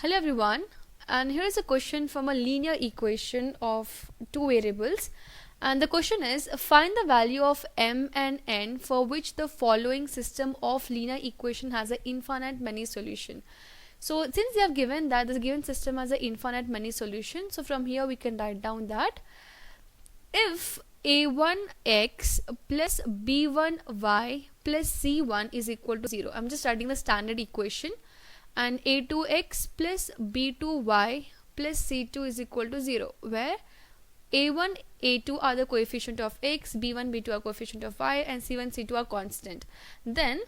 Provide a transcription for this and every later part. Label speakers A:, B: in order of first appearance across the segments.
A: Hello everyone, and here is a question from a linear equation of two variables, and the question is find the value of m and n for which the following system of linear equation has an infinite many solution. So since they have given that the given system has an infinite many solution, so from here we can write down that if a1x plus b1y plus c1 is equal to 0, I'm just writing the standard equation, and a2x plus b2y plus c2 is equal to 0, where a1 a2 are the coefficient of x, b1 b2 are coefficient of y, and c1 c2 are constant. Then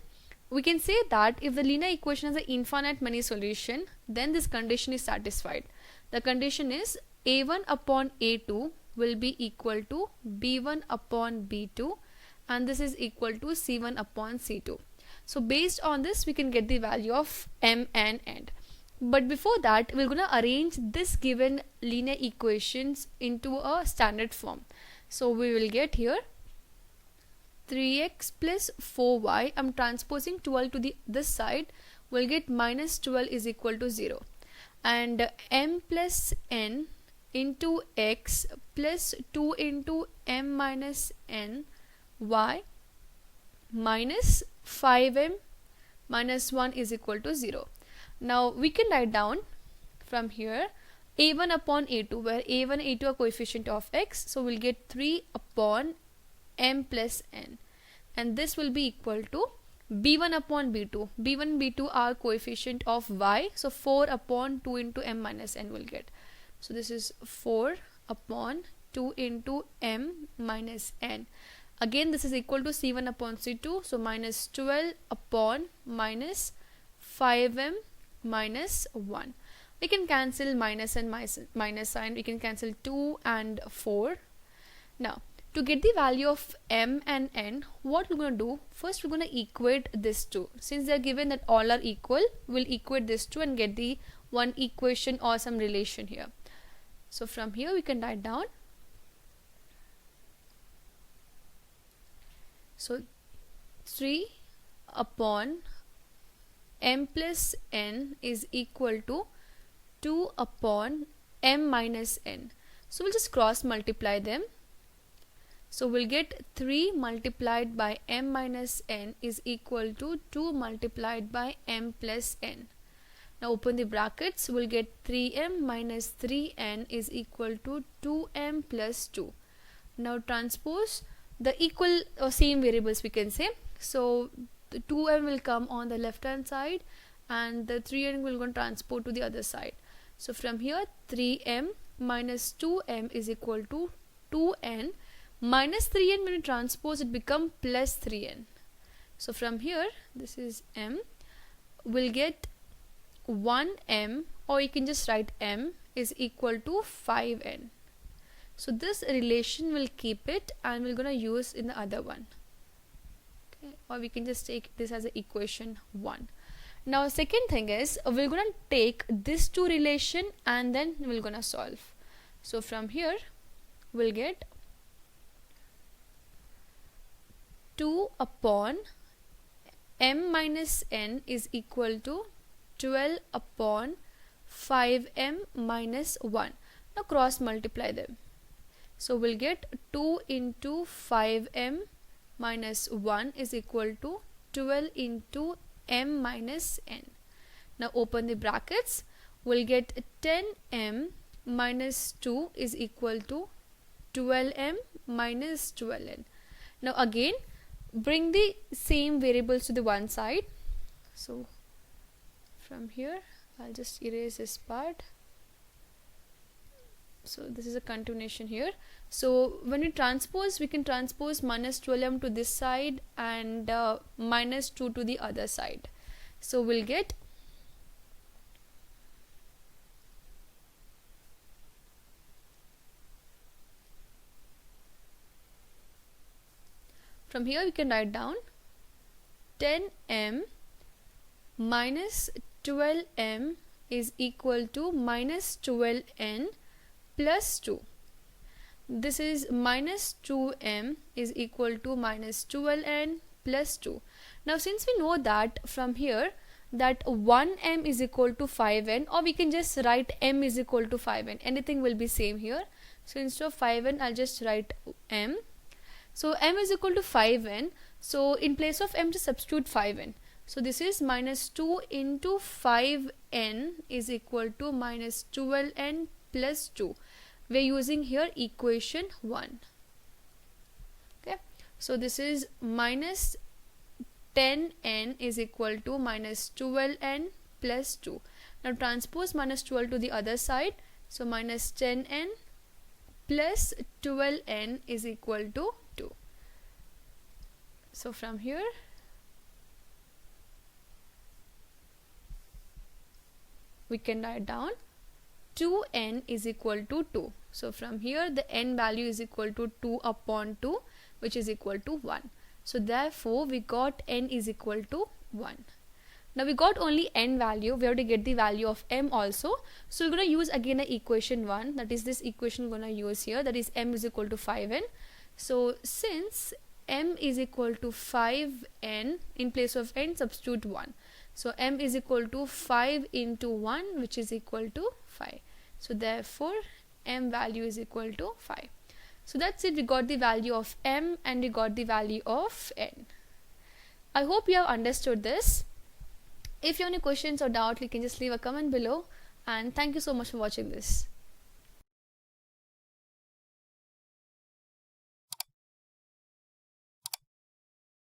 A: we can say that if the linear equation has an infinite many solution, then this condition is satisfied. The condition is a1 upon a2 will be equal to b1 upon b2, and this is equal to c1 upon c2. So based on this we can get the value of m and n. But before that we're gonna arrange this given linear equations into a standard form. So we will get here 3x plus 4y, I'm transposing 12 to this side, we'll get minus 12 is equal to 0, and m plus n into x plus 2 into m minus n y minus 5m minus 1 is equal to 0. Now we can write down from here a1 upon a2, where a1 a2 are coefficient of x, so we'll get 3 upon m plus n, and this will be equal to b1 upon b2, b1 b2 are coefficient of y, so 4 upon 2 into m minus n will get. So this is 4 upon 2 into m minus n. Again this is equal to c1 upon c2, so minus 12 upon minus 5m minus 1. We can cancel minus and minus sign, we can cancel 2 and 4. Now to get the value of m and n, what we're going to do, first we're going to equate this two. Since they are given that all are equal, we'll equate this two and get the one equation or some relation here. So from here we can write down, so 3 upon m plus n is equal to 2 upon m minus n. So we'll just cross multiply them. So we'll get 3 multiplied by m minus n is equal to 2 multiplied by m plus n. Now open the brackets, we'll get 3m minus 3n is equal to 2m plus 2. Now transpose the equal or same variables we can say. So the 2m will come on the left hand side and the 3n will go and transpose to the other side. So from here 3m minus 2m is equal to 2n minus 3n, when you transpose it become plus 3n. So from here this is m, will get 1m, or you can just write m is equal to 5n. So this relation will keep it and we're gonna use in the other one. Okay, or we can just take this as a equation 1. Now second thing is we're gonna take this two relation and then we're gonna solve. So from here we'll get 2 upon m minus n is equal to 12 upon 5m minus 1. Now cross multiply them. So we'll get 2 into 5m minus 1 is equal to 12 into m minus n. Now open the brackets, we'll get 10m minus 2 is equal to 12m minus 12n. Now again bring the same variables to the one side. So from here I'll just erase this part. So this is a continuation here. So when we transpose, we can transpose minus 12m to this side and minus 2 to the other side. So we'll get from here we can write down 10m minus 12m is equal to minus 12n plus 2. This is minus 2m is equal to minus 12n plus 2. Now since we know that from here that 1m is equal to 5n, or we can just write m is equal to 5n. Anything will be same here. So instead of 5n, I'll just write m. So m is equal to 5n. So in place of m, just substitute 5n. So this is minus 2 into 5n is equal to minus 12n plus 2. We're using here equation 1. Okay. So this is minus 10n is equal to minus 12n plus 2. Now transpose minus 12 to the other side. So minus 10n plus 12n is equal to 2. So from here, we can write down 2n is equal to 2. So from here, the n value is equal to 2 upon 2, which is equal to 1. So therefore, we got n is equal to 1. Now we got only n value. We have to get the value of m also. So we're going to use again a equation 1. That is this equation we're going to use here. That is m is equal to 5n. So since m is equal to 5n, in place of n, substitute 1. So m is equal to 5 into 1, which is equal to 5. So therefore, m value is equal to 5. So that's it. We got the value of m and we got the value of n. I hope you have understood this. If you have any questions or doubt, you can just leave a comment below. And thank you so much for watching this.